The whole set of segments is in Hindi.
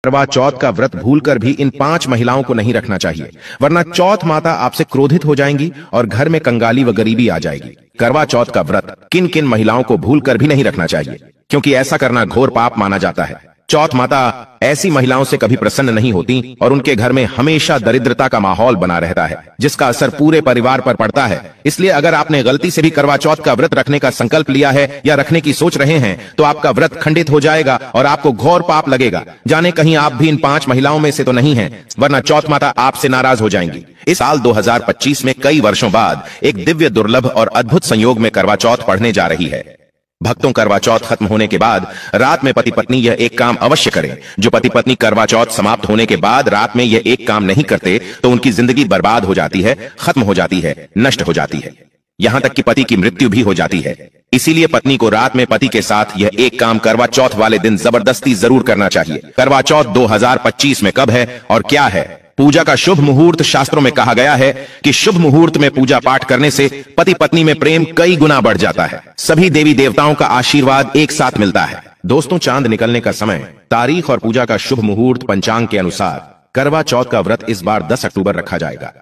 करवा चौथ का व्रत भूलकर भी इन 5 महिलाओं को नहीं रखना चाहिए, वरना चौथ माता आपसे क्रोधित हो जाएंगी और घर में कंगाली व गरीबी आ जाएगी। करवा चौथ का व्रत किन किन महिलाओं को भूलकर भी नहीं रखना चाहिए, क्योंकि ऐसा करना घोर पाप माना जाता है। चौथ माता ऐसी महिलाओं से कभी प्रसन्न नहीं होती और उनके घर में हमेशा दरिद्रता का माहौल बना रहता है, जिसका असर पूरे परिवार पर पड़ता है। इसलिए अगर आपने गलती से भी करवा चौथ का व्रत रखने का संकल्प लिया है या रखने की सोच रहे हैं, तो आपका व्रत खंडित हो जाएगा और आपको घोर पाप लगेगा। जाने कहीं आप भी इन 5 महिलाओं में से तो नहीं हैं, वरना चौथ माता आपसे नाराज हो जाएंगी। इस साल 2025 में कई वर्षों बाद एक दिव्य, दुर्लभ और अद्भुत संयोग में करवा चौथ पढ़ने जा रही है। भक्तों, करवा चौथ खत्म होने के बाद रात में पति पत्नी यह एक काम अवश्य करें। जो पति पत्नी करवा चौथ समाप्त होने के बाद रात में यह एक काम नहीं करते तो उनकी जिंदगी बर्बाद हो जाती है, खत्म हो जाती है, नष्ट हो जाती है, यहां तक कि पति की मृत्यु भी हो जाती है। इसीलिए पत्नी को रात में पति के साथ यह एक काम करवा चौथ वाले दिन जबरदस्ती जरूर करना चाहिए। करवा चौथ 2025 में कब है और क्या है? पूजा का शुभ मुहूर्त शास्त्रों में कहा गया है कि शुभ मुहूर्त में पूजा पाठ करने से पति पत्नी में प्रेम कई गुना बढ़ जाता है। सभी देवी देवताओं का आशीर्वाद एक साथ मिलता है। दोस्तों, चांद निकलने का समय, तारीख और पूजा का शुभ मुहूर्त पंचांग के अनुसार करवा चौथ का व्रत इस बार 10 अक्टूबर रखा जाएगा।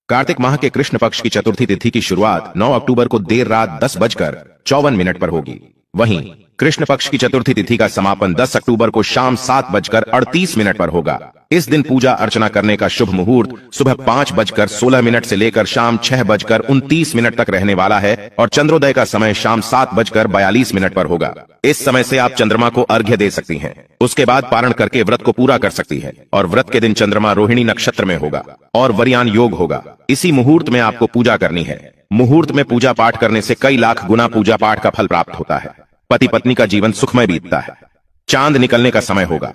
कार्तिक माह के कृष्ण पक्ष की चतुर्थी तिथि की शुरुआत 9 अक्टूबर को देर रात 10:54 पर होगी। वहीं कृष्ण पक्ष की चतुर्थी तिथि का समापन 10 अक्टूबर को शाम 7:38 पर होगा। इस दिन पूजा अर्चना करने का शुभ मुहूर्त सुबह 5:16 से लेकर शाम 6:29 तक रहने वाला है और चंद्रोदय का समय शाम 7:42 पर होगा। इस समय से आप चंद्रमा को अर्घ्य दे सकती हैं। उसके बाद पारण करके व्रत को पूरा कर सकती है और व्रत के दिन चंद्रमा रोहिणी नक्षत्र में होगा और वरयान योग होगा। इसी मुहूर्त में आपको पूजा करनी है। मुहूर्त में पूजा पाठ करने से कई लाख गुना पूजा पाठ का फल प्राप्त होता है। पति पत्नी का जीवन सुखमय बीतता है। चांद निकलने का समय होगा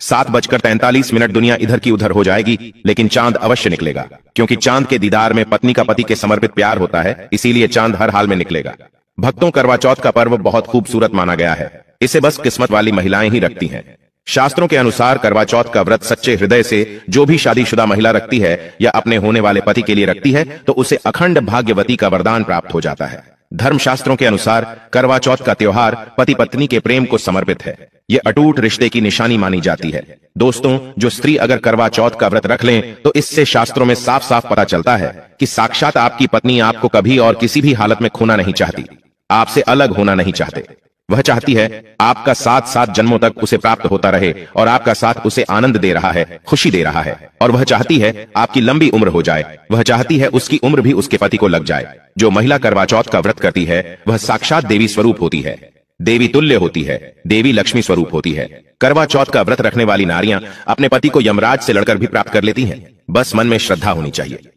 7:43। दुनिया इधर की उधर हो जाएगी, लेकिन चांद अवश्य निकलेगा, क्योंकि चांद के दीदार में पत्नी का पति के समर्पित प्यार होता है। इसीलिए चांद हर हाल में निकलेगा। भक्तों, करवा चौथ का पर्व बहुत खूबसूरत माना गया है। इसे बस किस्मत वाली महिलाएं ही रखती हैं। शास्त्रों के अनुसार करवा चौथ का व्रत सच्चे हृदय से जो भी शादीशुदा महिला रखती है या अपने होने वाले पति के लिए रखती है, तो उसे अखंड भाग्यवती का वरदान प्राप्त हो जाता है। धर्मशास्त्रों के अनुसार करवा चौथ का त्योहार पति पत्नी के प्रेम को समर्पित है। ये अटूट रिश्ते की निशानी मानी जाती है। दोस्तों, जो स्त्री अगर करवा चौथ का व्रत रख लें तो इससे शास्त्रों में साफ साफ पता चलता है कि साक्षात आपकी पत्नी आपको कभी और किसी भी हालत में खोना नहीं चाहती, आपसे अलग होना नहीं चाहते। वह चाहती है आपका साथ 7 जन्मों तक उसे प्राप्त होता रहे और आपका साथ उसे आनंद दे रहा है, खुशी दे रहा है। और वह चाहती है आपकी लंबी उम्र हो जाए। वह चाहती है उसकी उम्र भी उसके पति को लग जाए। जो महिला करवा चौथ का व्रत करती है वह साक्षात देवी स्वरूप होती है, देवी तुल्य होती है, देवी लक्ष्मी स्वरूप होती है। करवा चौथ का व्रत रखने वाली नारियां अपने पति को यमराज से लड़कर भी प्राप्त कर लेती हैं। बस मन में श्रद्धा होनी चाहिए।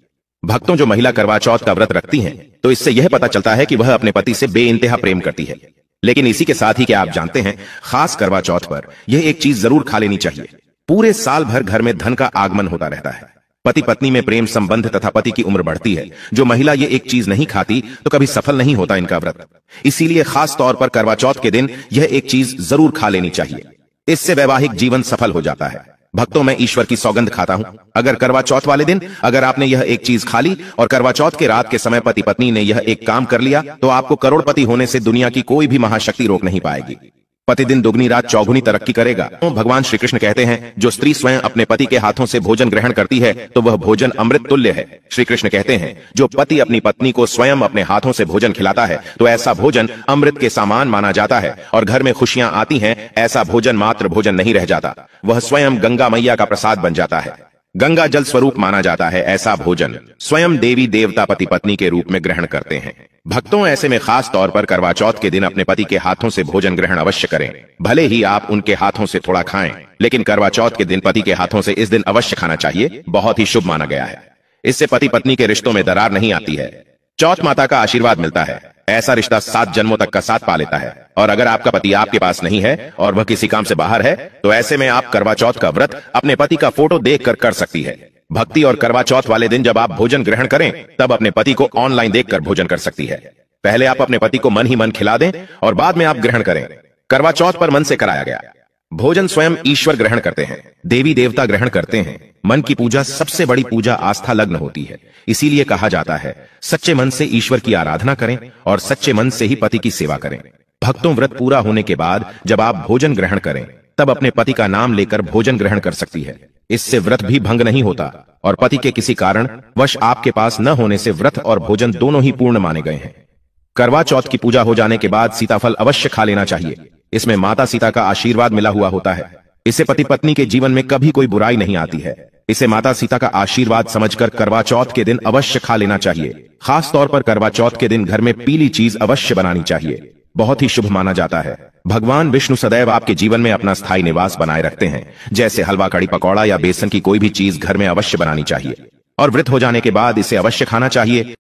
भक्तों, जो महिला करवा चौथ का व्रत रखती हैं तो इससे यह पता चलता है कि वह अपने पति से बेइंतहा प्रेम करती है। लेकिन इसी के साथ ही क्या आप जानते हैं, खास करवा चौथ पर यह एक चीज जरूर खा लेनी चाहिए। पूरे साल भर घर में धन का आगमन होता रहता है। पति पत्नी में प्रेम संबंध तथा पति की उम्र बढ़ती है। जो महिला ये एक चीज नहीं खाती तो कभी सफल नहीं होता इनका व्रत। इसीलिए खास तौर पर करवा चौथ के दिन यह एक चीज जरूर खा लेनी चाहिए। इससे वैवाहिक जीवन सफल हो जाता है। भक्तों, मैं ईश्वर की सौगंध खाता हूं, अगर करवा चौथ वाले दिन अगर आपने यह एक चीज खा ली और करवा चौथ के रात के समय पति पत्नी ने यह एक काम कर लिया, तो आपको करोड़पति होने से दुनिया की कोई भी महाशक्ति रोक नहीं पाएगी। प्रतिदिन दुगनी रात चौगुनी तरक्की करेगा। तो भगवान श्री कृष्ण कहते हैं, जो स्त्री स्वयं अपने पति के हाथों से भोजन ग्रहण करती है तो वह भोजन अमृत तुल्य है। श्री कृष्ण कहते हैं, जो पति अपनी पत्नी को स्वयं अपने हाथों से भोजन खिलाता है तो ऐसा भोजन अमृत के समान माना जाता है और घर में खुशियां आती हैं। ऐसा भोजन मात्र भोजन नहीं रह जाता, वह स्वयं गंगा मैया का प्रसाद बन जाता है। गंगा जल स्वरूप माना जाता है। ऐसा भोजन स्वयं देवी देवता पति पत्नी के रूप में ग्रहण करते हैं। भक्तों, ऐसे में खास तौर पर करवा चौथ के दिन अपने पति के हाथों से भोजन ग्रहण अवश्य करें। भले ही आप उनके हाथों से थोड़ा खाएं, लेकिन करवा चौथ के दिन पति के हाथों से इस दिन अवश्य खाना चाहिए। बहुत ही शुभ माना गया है। इससे पति पत्नी के रिश्तों में दरार नहीं आती है। चौथ माता का आशीर्वाद मिलता है। ऐसा रिश्ता 7 जन्मों तक का साथ पा लेता है। और अगर आपका पति आपके पास नहीं है और वह किसी काम से बाहर है, तो ऐसे में आप करवा चौथ का व्रत अपने पति का फोटो देखकर कर सकती है। भक्ति और करवा चौथ वाले दिन जब आप भोजन ग्रहण करें तब अपने पति को ऑनलाइन देखकर भोजन कर सकती है। पहले आप अपने पति को मन ही मन खिला दें और बाद में आप ग्रहण करें। करवा चौथ पर मन से कराया गया भोजन स्वयं ईश्वर ग्रहण करते हैं, देवी देवता ग्रहण करते हैं। मन की पूजा सबसे बड़ी पूजा आस्था लग्न होती है। इसीलिए कहा जाता है, सच्चे मन से ईश्वर की आराधना करें और सच्चे मन से ही पति की सेवा करें। भक्तों, व्रत पूरा होने के बाद जब आप भोजन ग्रहण करें तब अपने पति का नाम लेकर भोजन ग्रहण कर सकती है। इससे व्रत भी भंग नहीं होता और पति के किसी कारण वश आपके पास न होने से व्रत और भोजन दोनों ही पूर्ण माने गए हैं। करवा चौथ की पूजा हो जाने के बाद सीताफल अवश्य खा लेना चाहिए। इसमें माता सीता का आशीर्वाद मिला हुआ होता है। इससे पति पत्नी के जीवन में कभी कोई बुराई नहीं आती है। इसे माता सीता का आशीर्वाद समझकर करवा चौथ के दिन अवश्य खा लेना चाहिए। खास तौर पर करवा चौथ के दिन घर में पीली चीज अवश्य बनानी चाहिए। बहुत ही शुभ माना जाता है। भगवान विष्णु सदैव आपके जीवन में अपना स्थायी निवास बनाए रखते हैं। जैसे हलवा, कड़ी पकौड़ा या बेसन की कोई भी चीज घर में अवश्य बनानी चाहिए और व्रत हो जाने के बाद इसे अवश्य खाना चाहिए।